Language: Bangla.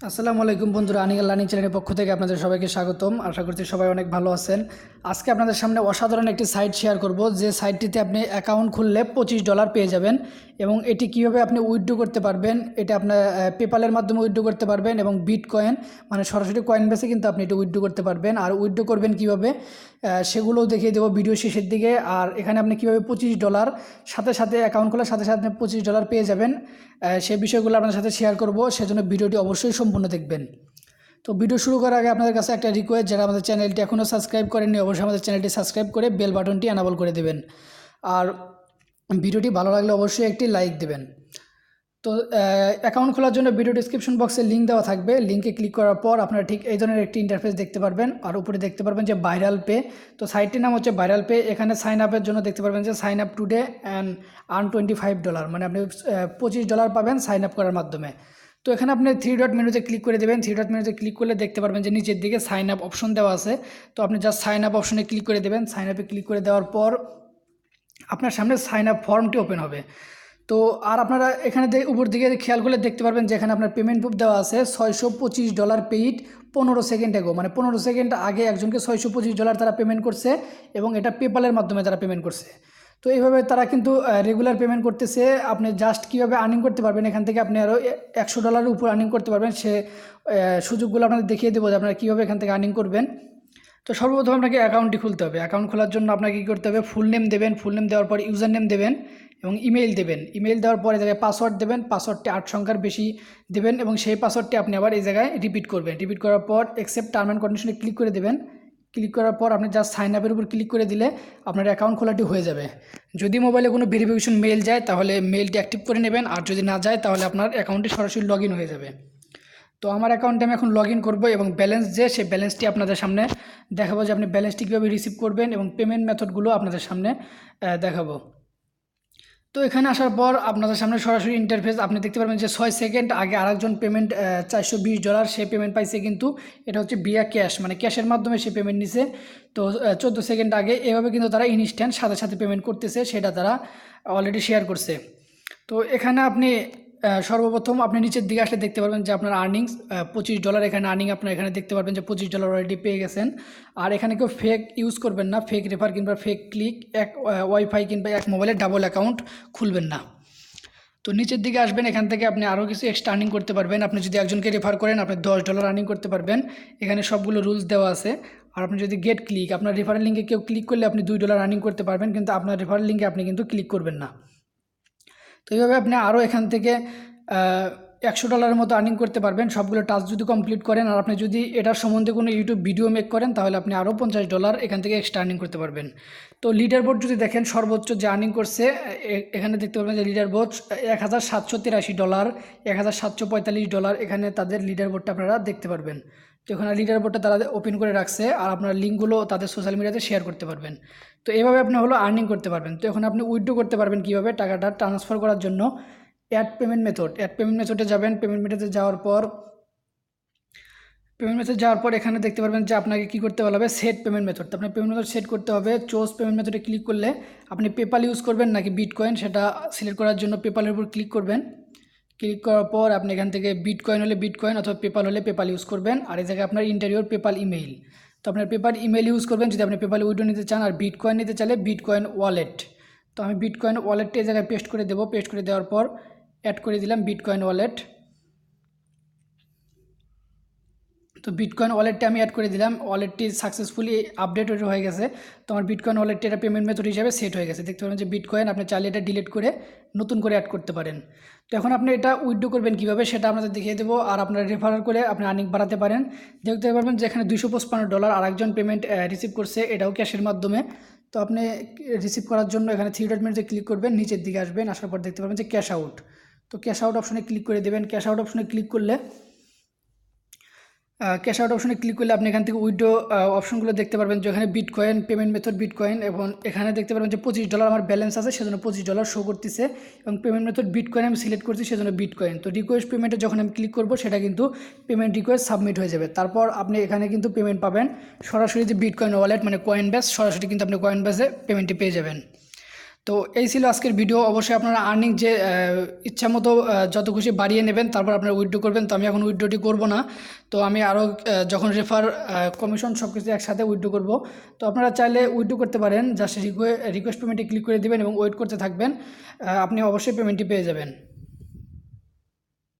আসসালামু আলাইকুম বন্ধুরা, আর্নিং চ্যানেলের পক্ষ থেকে আপনাদের সবাইকে স্বাগতম। আশা করছি সবাই অনেক ভালো আছেন। আজকে আপনাদের সামনে অসাধারণ একটি সাইট শেয়ার করব, যে সাইটটিতে আপনি অ্যাকাউন্ট খুললে $25 পেয়ে যাবেন এবং এটি কিভাবে আপনি উইথড্র করতে পারবেন। এটা আপনার পেপালের মাধ্যমে উইথড্র করতে পারবেন এবং বিটকয়েন মানে সরাসরি কয়েনবেসে কিন্তু আপনি এটা উইথড্র করতে পারবেন। আর উইথড্র করবেন কিভাবে সেগুলোও দেখিয়ে দেবো ভিডিও শেষের দিকে। আর এখানে আপনি কীভাবে $25 সাথে সাথে অ্যাকাউন্ট খোলার সাথে সাথে আপনি $25 পেয়ে যাবেন, সেই বিষয়গুলো আপনার সাথে শেয়ার করব। সেজন্য ভিডিওটি অবশ্যই সম্পূর্ণ দেখবেন। তো ভিডিও শুরু করার আগে আপনাদের কাছে একটা রিকোয়েস্ট, যারা আমাদের চ্যানেলটি এখনও সাবস্ক্রাইব করেননি অবশ্যই আমাদের চ্যানেলটি সাবস্ক্রাইব করে বেল বাটনটি এনাবল করে দেবেন। আর ভিডিওটি ভালো লাগলে অবশ্যই একটি লাইক দেবেন। তো অ্যাকাউন্ট খোলার জন্য ভিডিও ডিসক্রিপশন বক্সে লিঙ্ক দেওয়া থাকবে। লিঙ্কে ক্লিক করার পর আপনারা ঠিক এই ধরনের একটি ইন্টারফেস দেখতে পারবেন। আর উপরে দেখতে পারবেন যে ভাইরাল পে। তো সাইটটির নাম হচ্ছে ভাইরাল পে। এখানে সাইন আপের জন্য দেখতে পারবেন যে sign up today and earn $25, মানে আপনি $25 পাবেন সাইন আপ করার মাধ্যমে। তো এখানে আপনি 3 ডট মেনুতে ক্লিক করে দেবেন। 3 ডট মেনুতে ক্লিক করলে দেখতে পারবেন যে নিচের দিকে সাইন আপ অপশন দেওয়া আছে। তো আপনি জাস্ট সাইন আপ অপশনে ক্লিক করে দেবেন। সাইন আপে ক্লিক করে দেওয়ার পর আপনার সামনে সাইন আপ ফর্মটি ওপেন হবে। তো আর আপনারা এখানে উপর দিকে খেয়াল করলে দেখতে পারবেন যে এখানে আপনার পেমেন্ট প্রুফ দেওয়া আছে $625 পেইড 15 সেকেন্ড এগো, মানে 15 সেকেন্ড আগে একজনকে $625 তারা পেমেন্ট করছে এবং এটা পেপালের মাধ্যমে তারা পেমেন্ট করছে। তো এইভাবে তারা কিন্তু রেগুলার পেমেন্ট করতেছে। আপনি জাস্ট কীভাবে আর্নিং করতে পারবেন, এখান থেকে আপনি আরও $100 উপর আর্নিং করতে পারবেন। সে সুযোগগুলো আপনাদের দেখিয়ে দেবো যে আপনারা কীভাবে এখান থেকে আর্নিং করবেন। তো সর্বপ্রথম আপনাকে অ্যাকাউন্টটি খুলতে হবে। অ্যাকাউন্ট খোলার জন্য আপনাকে কী করতে হবে, ফুল নেম দেবেন। ফুল নেম দেওয়ার পর ইউজার নেম দেবেন এবং ইমেইল দেবেন। ইমেইল দেওয়ার পরে জায়গায় পাসওয়ার্ড দেবেন। পাসওয়ার্ডটি 8 সংখ্যার বেশি দেবেন এবং সেই পাসওয়ার্ডটি আপনি আবার এই জায়গায় রিপিট করবেন। রিপিট করার পর অ্যাকসেপ্ট টার্ম অ্যান্ড কন্ডিশনে ক্লিক করে দেবেন। ক্লিক করার পর আপনি জাস্ট সাইন আপের উপর ক্লিক করে দিলে আপনার অ্যাকাউন্ট খোলাটি হয়ে যাবে। যদি মোবাইলে কোনো ভেরিফিকেশন মেইল যায় তাহলে মেইলটি অ্যাক্টিভ করে নেবেন, আর যদি না যায় তাহলে আপনার অ্যাকাউন্টটি সরাসরি লগ ইন হয়ে যাবে। তো আমার অ্যাকাউন্টে আমি এখন লগ ইন করবো এবং ব্যালেন্স যে সেই ব্যালেন্সটি আপনাদের সামনে দেখাবো, যে আপনি ব্যালেন্সটি কীভাবে রিসিভ করবেন এবং পেমেন্ট মেথডগুলো আপনাদের সামনে দেখাবো। তো এখানে আসার পর আপনাদের সামনে সরাসরি ইন্টারফেস আপনি দেখতে পারবেন যে 6 সেকেন্ড আগে আরেকজন পেমেন্ট $420 সে পেমেন্ট পাইছে, কিন্তু এটা হচ্ছে বিয়া ক্যাশ, মানে ক্যাশের মাধ্যমে সে পেমেন্ট নিছে। তো 14 সেকেন্ড আগে এভাবে কিন্তু তারা ইনস্ট্যান্ট সাথে সাথে পেমেন্ট করতেছে, সেটা তারা অলরেডি শেয়ার করছে। তো এখানে আপনি সর্বপ্রথম আপনি নিচের দিকে আসলে দেখতে পারবেন যে আপনার আর্নিংস $25 এখানে আর্নিং আপনার এখানে দেখতে পারবেন যে $25 অলরেডি পেয়ে গেছেন। আর এখানে কেউ ফেক ইউজ করবেন না, ফেক রেফার কিংবা ফেক ক্লিক, এক ওয়াইফাই কিংবা এক মোবাইলে ডাবল অ্যাকাউন্ট খুলবেন না। তো নিচের দিকে আসবেন, এখান থেকে আপনি আরও কিছু এক্সট্রা আর্নিং করতে পারবেন। আপনি যদি একজনকে রেফার করেন আপনি $10 আর্নিং করতে পারবেন। এখানে সবগুলো রুলস দেওয়া আছে। আর আপনি যদি গেট ক্লিক, আপনার রেফারেল লিঙ্কে কেউ ক্লিক করলে আপনি $2 আর্নিং করতে পারবেন, কিন্তু আপনার রেফারেল লিঙ্কে আপনি কিন্তু ক্লিক করবেন না। তো এইভাবে আপনি আরও এখান থেকে $100 মতো আর্নিং করতে পারবেন সবগুলো টাস্ক যদি কমপ্লিট করেন। আর আপনি যদি এটার সম্বন্ধে কোনো ইউটিউব ভিডিও মেক করেন তাহলে আপনি আরও $50 এখান থেকে এক্সট্রা আর্নিং করতে পারবেন। তো লিডার বোর্ড যদি দেখেন সর্বোচ্চ যে আর্নিং করছে এখানে দেখতে পারবেন যে লিডার বোর্ড $1783, $1745 এখানে তাদের লিডার বোর্ডটা আপনারা দেখতে পারবেন। তো এখানে লিডার বোর্ডটা তারা ওপেন করে রাখছে আর আপনার লিঙ্কগুলো তাদের সোশ্যাল মিডিয়াতে শেয়ার করতে পারবেন। তো এভাবে আপনি আর্নিং করতে পারবেন। তো এখন আপনি উইথড্র করতে পারবেন কীভাবে, টাকাটা ট্রান্সফার করার জন্য অ্যাড পেমেন্ট মেথডে যাবেন। পেমেন্ট মেথডে যাওয়ার পর এখানে দেখতে পারবেন যে আপনাকে কী করতে হবে, সেট পেমেন্ট মেথড। তো আপনার পেমেন্ট মেথড সেট করতে হবে। চোজ পেমেন্ট মেথডে ক্লিক করলে আপনি পেপাল ইউজ করবেন নাকি বিটকয়েন সেটা সিলেক্ট করার জন্য পেপালের উপর ক্লিক করবেন। ক্লিক করার পর আপনি এখান থেকে বিটকয়েন হলে বিটকয়েন অথবা পেপাল হলে পেপাল ইউজ করবেন। আর এই জায়গায় আপনার ইন্টারিয়র পেপাল ইমেইল, তো আপনার পেপাল ইমেইল ইউজ করবেন যদি আপনি পেপাল উইড্রো নিতে চান। আর বিটকয়েন নিতে চাইলে বিটকয়েন ওয়ালেট। তো আমি বিটকয়েন ওয়ালেটটি এই জায়গায় পেস্ট করে দেবো। পেস্ট করে দেওয়ার পর অ্যাড করে দিলাম বিটকয়েন ওয়ালেট। তো বিটকয়েন ওয়ালেটটি আমি অ্যাড করে দিলাম। ওয়ালেটটি সাকসেসফুলি আপডেট হয়ে গেছে। তো আমার বিটকয়েন ওয়ালেটটি এটা পেমেন্ট মেথড হিসাবে সেট হয়ে গেছে। দেখতে পাবেন যে বিটকয়েন আপনি চাইলে এটা ডিলিট করে নতুন করে অ্যাড করতে পারেন। তো এখন আপনি এটা উইথড্র করবেন কীভাবে সেটা আপনাদের দেখিয়ে দেবো। আর আপনারা রেফার করে আপনি আর্নিং বাড়াতে পারেন। দেখতে পারবেন যে এখানে $255 আর একজন পেমেন্ট রিসিভ করছে, এটাও ক্যাশের মাধ্যমে। তো আপনি রিসিভ করার জন্য এখানে 3 ডট মেনুতে ক্লিক করবেন, নিচের দিকে আসবেন। আসার পর দেখতে পাবেন যে ক্যাশ আউট। তো ক্যাশ আউট অপশনে ক্লিক করে দেবেন। ক্যাশ আউট অপশনে ক্লিক করলে আপনি এখান থেকে উইথড্র অপশনগুলো দেখতে পারবেন, যে এখানে বিটকয়েন পেমেন্ট মেথড বিটকয়েন, এবং এখানে দেখতে পারবেন যে $25 আমার ব্যালেন্স আছে সেজন্য $25 শো করতেছে এবং পেমেন্ট মেথড বিটকয়েন আমি সিলেক্ট করছি সেজন্য বিটকয়েন। তো রিকোয়েস্ট পেমেন্টে যখন আমি ক্লিক করবো সেটা কিন্তু পেমেন্ট রিকোয়েস্ট সাবমিট হয়ে যাবে। তারপর আপনি এখানে কিন্তু পেমেন্ট পাবেন সরাসরি যে বিটকয়েন ওয়ালেট মানে কয়েনবেস, সরাসরি কিন্তু আপনি কয়েনবেসে পেমেন্টটি পেয়ে যাবেন। তো এই ছিল আজকের ভিডিও। অবশ্যই আপনারা আর্নিং যে ইচ্ছা মতো যত খুশি বাড়িয়ে নেবেন, তারপর আপনারা উইথড্র করবেন। তো আমি এখন উইথড্রটি করব না, তো আমি আরও যখন রেফার কমিশন সব কিছু একসাথে উইথড্র করব। তো আপনারা চাইলে উইথড্র করতে পারেন, জাস্ট রিকোয়েস্ট পেমেন্টে ক্লিক করে দেবেন এবং ওয়েট করতে থাকবেন, আপনি অবশ্যই পেমেন্টটি পেয়ে যাবেন।